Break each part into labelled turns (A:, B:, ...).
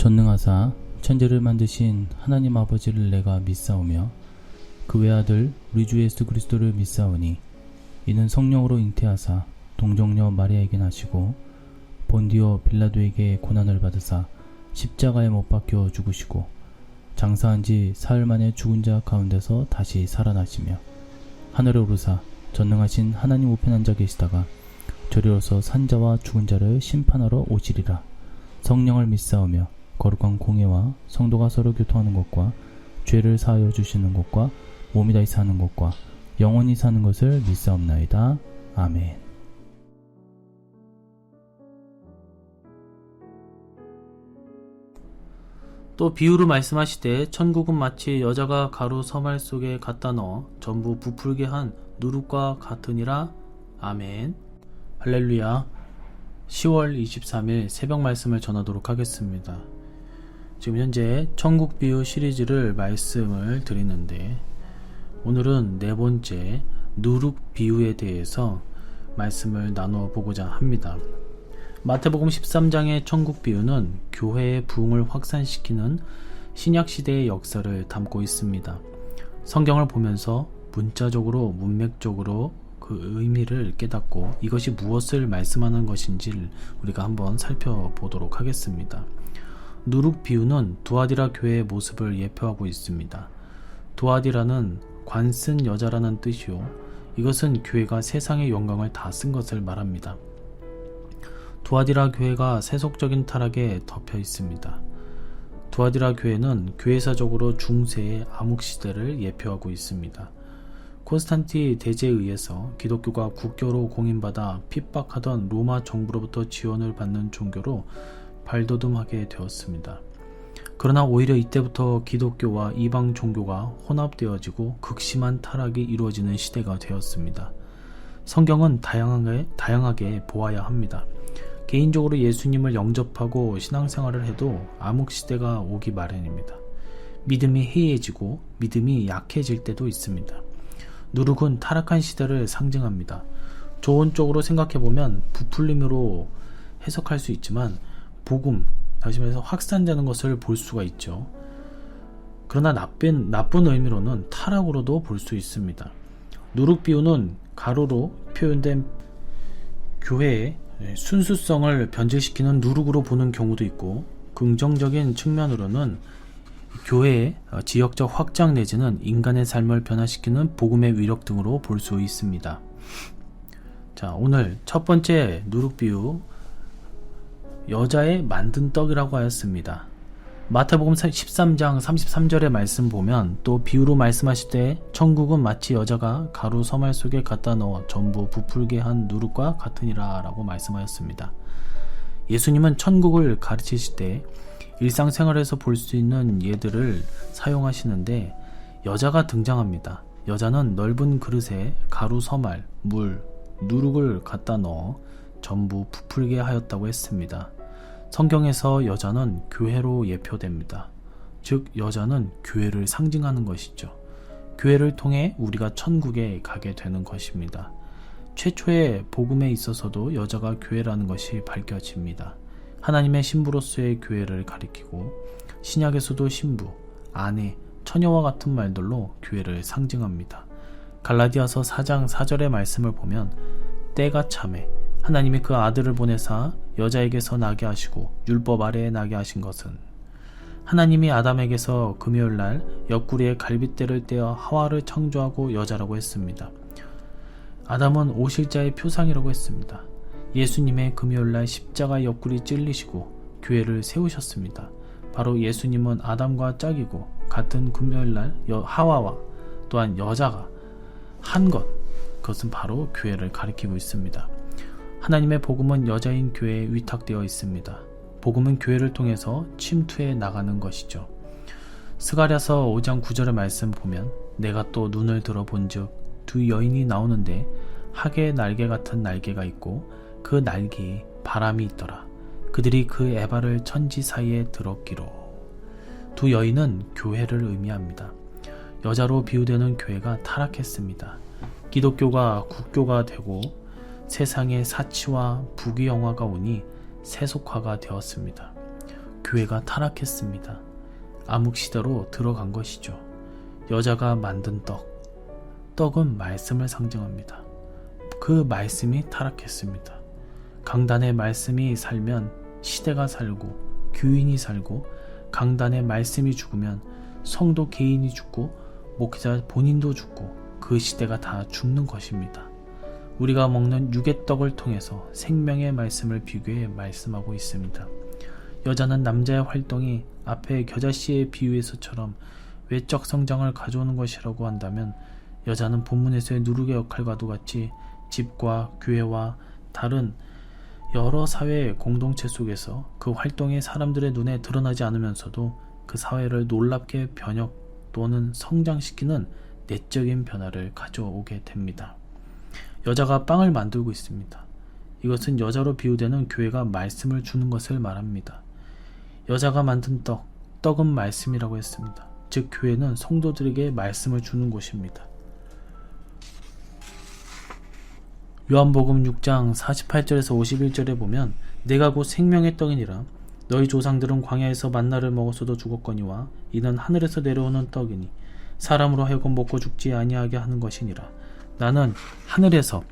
A: 전능하사 천지를 만드신 하나님 아버지를 내가 믿사오며 그 외아들 우리 주 예수 그리스도를 믿사오니 이는 성령으로 잉태하사 동정녀 마리아에게 나시고 본디오 빌라도에게 고난을 받으사 십자가에 못 박혀 죽으시고 장사한 지 사흘 만에 죽은 자 가운데서 다시 살아나시며 하늘에 오르사 전능하신 하나님 우편 앉아 계시다가 저리로서 산자와 죽은 자를 심판하러 오시리라. 성령을 믿사오며 거룩한 공예와 성도가 서로 교통하는 것과 죄를 사하여 주시는 것과 몸이 다시 사는 것과 영원히 사는 것을 믿사옵나이다. 아멘.
B: 또 비유로 말씀하시되 천국은 마치 여자가 가루 서말 속에 갖다 넣어 전부 부풀게 한 누룩과 같으니라. 아멘. 할렐루야. 10월 23일 새벽 말씀을 전하도록 하겠습니다. 지금 현재 천국 비유 시리즈를 말씀을 드리는데 오늘은 네 번째 누룩 비유에 대해서 말씀을 나눠 보고자 합니다. 마태복음 13장의 천국 비유는 교회의 부흥을 확산시키는 신약시대의 역사를 담고 있습니다. 성경을 보면서 문자적으로 문맥적으로 그 의미를 깨닫고 이것이 무엇을 말씀하는 것인지를 우리가 한번 살펴보도록 하겠습니다. 누룩 비유는 두아디라 교회의 모습을 예표하고 있습니다. 두아디라는 관쓴 여자라는 뜻이요, 이것은 교회가 세상의 영광을 다 쓴 것을 말합니다. 두아디라 교회가 세속적인 타락에 덮여 있습니다. 두아디라 교회는 교회사적으로 중세의 암흑시대를 예표하고 있습니다. 콘스탄티 대제에 의해서 기독교가 국교로 공인받아 핍박하던 로마 정부로부터 지원을 받는 종교로 발돋움하게 되었습니다. 그러나 오히려 이때부터 기독교와 이방 종교가 혼합되어지고 극심한 타락이 이루어지는 시대가 되었습니다. 성경은 다양하게 보아야 합니다. 개인적으로 예수님을 영접하고 신앙생활을 해도 암흑시대가 오기 마련입니다. 믿음이 해이해지고 믿음이 약해질 때도 있습니다. 누룩은 타락한 시대를 상징합니다. 좋은 쪽으로 생각해보면 부풀림으로 해석할 수 있지만 복음, 다시 말해서 확산되는 것을 볼 수가 있죠. 그러나 나쁜 의미로는 타락으로도 볼 수 있습니다. 누룩 비유는 가로로 표현된 교회의 순수성을 변질시키는 누룩으로 보는 경우도 있고, 긍정적인 측면으로는 교회의 지역적 확장 내지는 인간의 삶을 변화시키는 복음의 위력 등으로 볼 수 있습니다. 자, 오늘 첫 번째 누룩 비유, 여자의 만든 떡이라고 하였습니다. 마태복음 13장 33절의 말씀 보면 또 비유로 말씀하실 때 천국은 마치 여자가 가루 서말 속에 갖다 넣어 전부 부풀게 한 누룩과 같으니라 라고 말씀하였습니다. 예수님은 천국을 가르치실 때 일상생활에서 볼 수 있는 예들을 사용하시는데 여자가 등장합니다. 여자는 넓은 그릇에 가루 서말, 물, 누룩을 갖다 넣어 전부 부풀게 하였다고 했습니다. 성경에서 여자는 교회로 예표됩니다. 즉 여자는 교회를 상징하는 것이죠. 교회를 통해 우리가 천국에 가게 되는 것입니다. 최초의 복음에 있어서도 여자가 교회라는 것이 밝혀집니다. 하나님의 신부로서의 교회를 가리키고 신약에서도 신부, 아내, 처녀와 같은 말들로 교회를 상징합니다. 갈라디아서 4장 4절의 말씀을 보면 때가 차매 하나님이 그 아들을 보내사 여자에게서 나게 하시고 율법 아래에 나게 하신 것은, 하나님이 아담에게서 금요일날 옆구리에 갈빗대를 떼어 하와를 창조하고 여자라고 했습니다. 아담은 오실자의 표상이라고 했습니다. 예수님의 금요일날 십자가 옆구리 찔리시고 교회를 세우셨습니다. 바로 예수님은 아담과 짝이고 같은 금요일날 하와와 또한 여자가 한 것, 그것은 바로 교회를 가리키고 있습니다. 하나님의 복음은 여자인 교회에 위탁되어 있습니다. 복음은 교회를 통해서 침투해 나가는 것이죠. 스가랴서 5장 9절의 말씀 보면 내가 또 눈을 들어본즉 두 여인이 나오는데 학의 날개 같은 날개가 있고 그 날개에 바람이 있더라. 그들이 그 에바를 천지 사이에 들었기로. 두 여인은 교회를 의미합니다. 여자로 비유되는 교회가 타락했습니다. 기독교가 국교가 되고 세상에 사치와 부귀영화가 오니 세속화가 되었습니다. 교회가 타락했습니다. 암흑시대로 들어간 것이죠. 여자가 만든 떡은 말씀을 상징합니다. 그 말씀이 타락했습니다. 강단의 말씀이 살면 시대가 살고 교인이 살고, 강단의 말씀이 죽으면 성도 개인이 죽고 목회자 본인도 죽고 그 시대가 다 죽는 것입니다. 우리가 먹는 육의 떡을 통해서 생명의 말씀을 비교해 말씀하고 있습니다. 여자는 남자의 활동이 앞에 겨자씨의 비유에서처럼 외적 성장을 가져오는 것이라고 한다면, 여자는 본문에서의 누룩의 역할과도 같이 집과 교회와 다른 여러 사회 공동체 속에서 그 활동이 사람들의 눈에 드러나지 않으면서도 그 사회를 놀랍게 변혁 또는 성장시키는 내적인 변화를 가져오게 됩니다. 여자가 빵을 만들고 있습니다. 이것은 여자로 비유되는 교회가 말씀을 주는 것을 말합니다. 여자가 만든 떡은 말씀이라고 했습니다. 즉 교회는 성도들에게 말씀을 주는 곳입니다. 요한복음 6장 48절에서 51절에 보면 내가 곧 생명의 떡이니라. 너희 조상들은 광야에서 만나를 먹었어도 죽었거니와 이는 하늘에서 내려오는 떡이니 사람으로 하여금 먹고 죽지 아니하게 하는 것이니라. 나는 하늘에서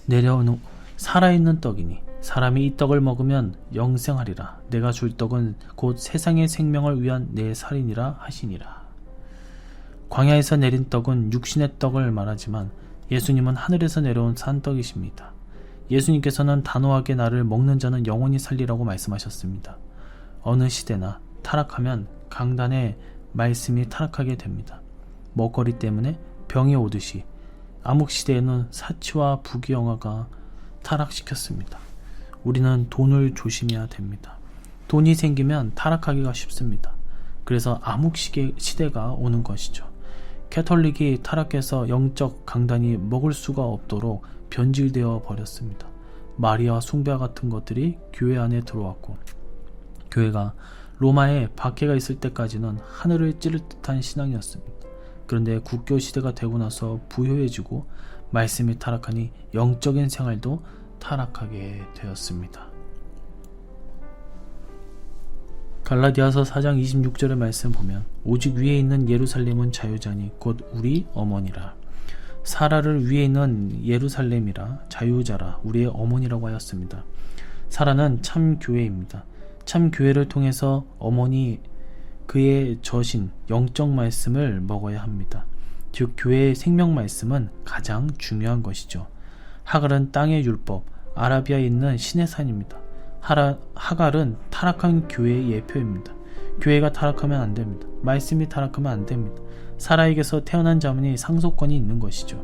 B: 내려오는 살아있는 떡이니 사람이 이 떡을 먹으면 영생하리라. 내가 줄 떡은 곧 세상의 생명을 위한 내 살이니라 하시니라. 광야에서 내린 떡은 육신의 떡을 말하지만 예수님은 하늘에서 내려온 산떡이십니다. 예수님께서는 단호하게 나를 먹는 자는 영원히 살리라고 말씀하셨습니다. 어느 시대나 타락하면 강단의 말씀이 타락하게 됩니다. 먹거리 때문에 병이 오듯이 암흑시대에는 사치와 부귀영화가 타락시켰습니다. 우리는 돈을 조심해야 됩니다. 돈이 생기면 타락하기가 쉽습니다. 그래서 암흑시대가 오는 것이죠. 캐톨릭이 타락해서 영적 강단이 먹을 수가 없도록 변질되어 버렸습니다. 마리아 숭배 같은 것들이 교회 안에 들어왔고, 교회가 로마에 박해가 있을 때까지는 하늘을 찌를 듯한 신앙이었습니다. 그런데 국교 시대가 되고 나서 부효해지고 말씀이 타락하니 영적인 생활도 타락하게 되었습니다. 갈라디아서 4장 26절의 말씀 보면 오직 위에 있는 예루살렘은 자유자니 곧 우리 어머니라. 사라를 위에 있는 예루살렘이라 자유자라 우리의 어머니라고 하였습니다. 사라는 참 교회입니다. 참 교회를 통해서 어머니 그의 저신 영적 말씀을 먹어야 합니다. 즉 교회의 생명 말씀은 가장 중요한 것이죠. 하갈은 땅의 율법, 아라비아에 있는 신의 산입니다. 하갈은 타락한 교회의 예표입니다. 교회가 타락하면 안 됩니다. 말씀이 타락하면 안 됩니다. 사라에게서 태어난 자만이 상속권이 있는 것이죠.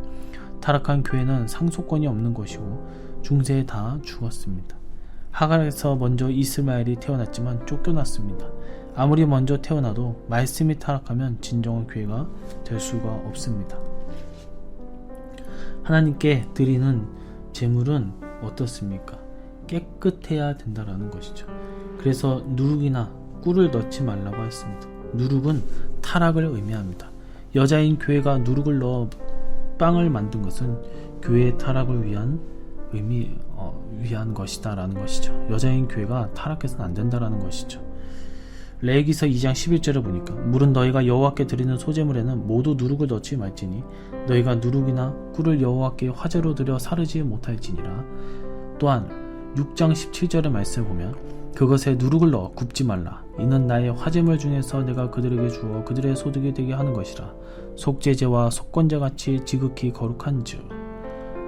B: 타락한 교회는 상속권이 없는 것이고 중세에 다 죽었습니다. 하갈에서 먼저 이스마엘이 태어났지만 쫓겨났습니다. 아무리 먼저 태어나도 말씀이 타락하면 진정한 교회가 될 수가 없습니다. 하나님께 드리는 제물은 어떻습니까? 깨끗해야 된다라는 것이죠. 그래서 누룩이나 꿀을 넣지 말라고 했습니다. 누룩은 타락을 의미합니다. 여자인 교회가 누룩을 넣어 빵을 만든 것은 교회의 타락을 위한 것이다라는 것이죠. 여자인 교회가 타락해서는 안 된다라는 것이죠. 레위기서 2장 11절을 보니까 물은 너희가 여호와께 드리는 소제물에는 모두 누룩을 넣지 말지니 너희가 누룩이나 꿀을 여호와께 화제로 드려 사르지 못할지니라. 또한 6장 17절의 말씀을 보면 그것에 누룩을 넣어 굽지 말라. 이는 나의 화제물 중에서 내가 그들에게 주어 그들의 소득이 되게 하는 것이라. 속죄제와 속건제같이 지극히 거룩한즉.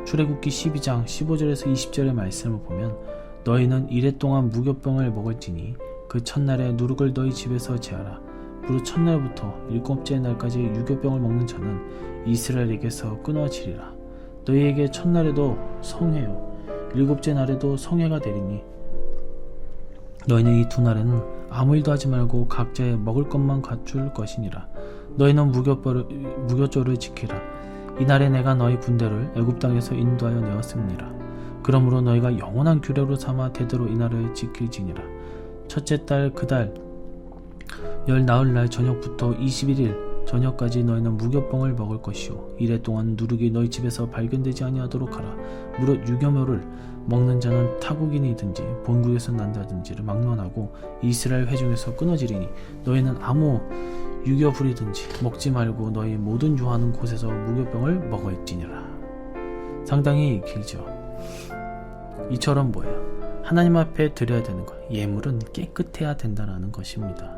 B: 출애굽기 12장 15절에서 20절의 말씀을 보면 너희는 이랫동안 무교병을 먹을지니 그 첫날에 누룩을 너희 집에서 제하라. 무릇 첫날부터 일곱째 날까지 유교병을 먹는 자는 이스라엘에게서 끊어지리라. 너희에게 첫날에도 성회요 일곱째 날에도 성회가 되리니 너희는 이 두 날에는 아무 일도 하지 말고 각자의 먹을 것만 갖출 것이니라. 너희는 무교절을 지키라. 이날에 내가 너희 군대를 애굽 땅에서 인도하여 내었음니라. 그러므로 너희가 영원한 규례로 삼아 대대로 이날을 지킬지니라. 첫째 달 그 달 열 나흘 날 저녁부터 21일 저녁까지 너희는 무교병을 먹을 것이요 이래 동안 누룩이 너희 집에서 발견되지 아니하도록 하라. 무릇 유교묘를 먹는 자는 타국인이든지 본국에서 난다든지를 막론하고 이스라엘 회중에서 끊어지리니 너희는 아무 유교불이든지 먹지 말고 너희 모든 유하는 곳에서 무교병을 먹을지니라. 상당히 길죠. 이처럼 뭐예요? 하나님 앞에 드려야 되는 거예요. 예물은 깨끗해야 된다는 것입니다.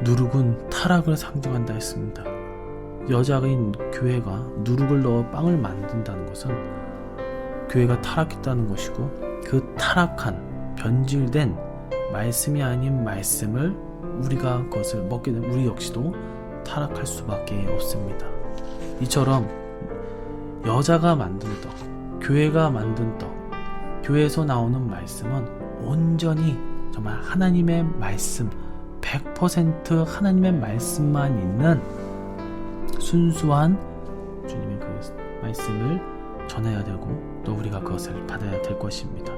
B: 누룩은 타락을 상징한다 했습니다. 여자인 교회가 누룩을 넣어 빵을 만든다는 것은 교회가 타락했다는 것이고, 그 타락한 변질된 말씀이 아닌 말씀을 우리가 그것을 먹게 되면 우리 역시도 타락할 수밖에 없습니다. 이처럼 여자가 만든 떡, 교회가 만든 떡, 교회에서 나오는 말씀은 온전히 정말 하나님의 말씀, 100% 하나님의 말씀만 있는 순수한 주님의 그 말씀을 전해야 되고, 또 우리가 그것을 받아야 될 것입니다.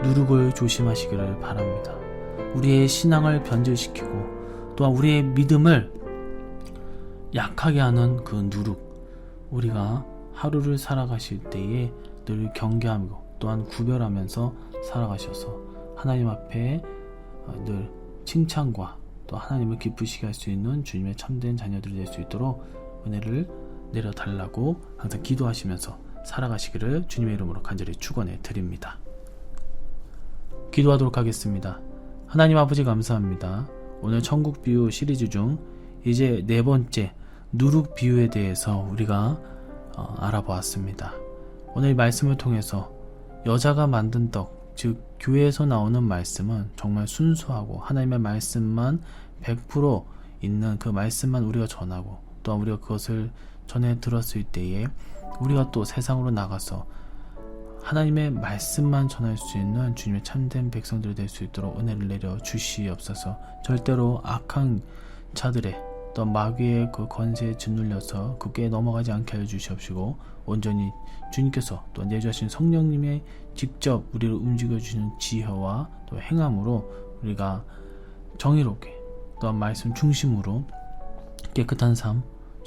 B: 누룩을 조심하시기를 바랍니다. 우리의 신앙을 변질시키고 또한 우리의 믿음을 약하게 하는 그 누룩, 우리가 하루를 살아가실 때에 늘 경계하고 또한 구별하면서 살아가셔서 하나님 앞에 늘 칭찬과 또 하나님을 기쁘시게 할 수 있는 주님의 참된 자녀들이 될 수 있도록 은혜를 내려달라고 항상 기도하시면서 살아가시기를 주님의 이름으로 간절히 축원해 드립니다. 기도하도록 하겠습니다. 하나님 아버지 감사합니다. 오늘 천국 비유 시리즈 중 이제 네 번째 누룩 비유에 대해서 우리가 알아보았습니다. 오늘 말씀을 통해서 여자가 만든 떡, 즉 교회에서 나오는 말씀은 정말 순수하고 하나님의 말씀만 100% 있는 그 말씀만 우리가 전하고, 또한 우리가 그것을 전해 들었을 때에 우리가 또 세상으로 나가서 하나님의 말씀만 전할 수 있는 주님의 참된 백성들이 될 수 있도록 은혜를 내려 주시옵소서. 절대로 악한 자들의 또 마귀의 그 권세에 짓눌려서 그게 넘어가지 않게 하여 주시옵시고, 온전히 주님께서 또 내주하신 성령님의 직접 우리를 움직여주시는 지혜와 또 행함으로 우리가 정의롭게 또한 말씀 중심으로 깨끗한 삶,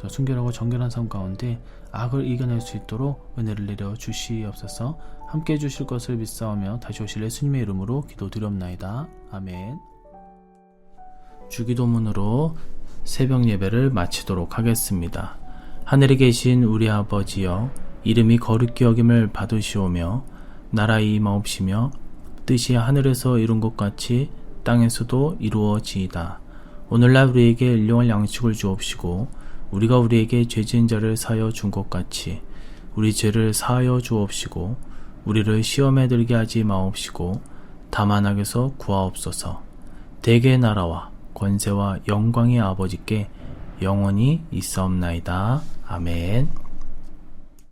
B: 순결하고 정결한 삶 가운데 악을 이겨낼 수 있도록 은혜를 내려 주시옵소서. 함께 해주실 것을 믿사오며 다시 오실 예수님의 이름으로 기도드리옵나이다. 아멘. 주기도문으로 새벽 예배를 마치도록 하겠습니다. 하늘에 계신 우리 아버지여, 이름이 거룩히 여김을 받으시오며 나라의 임하옵시며 뜻이 하늘에서 이룬 것 같이 땅에서도 이루어지이다. 오늘날 우리에게 일용할 양식을 주옵시고 우리가 우리에게 죄 지은 자를 사하여 준 것 같이 우리 죄를 사하여 주옵시고 우리를 시험에 들게 하지 마옵시고 다만 악에서 구하옵소서. 대개의 나라와 권세와 영광의 아버지께 영원히 있사옵나이다. 아멘.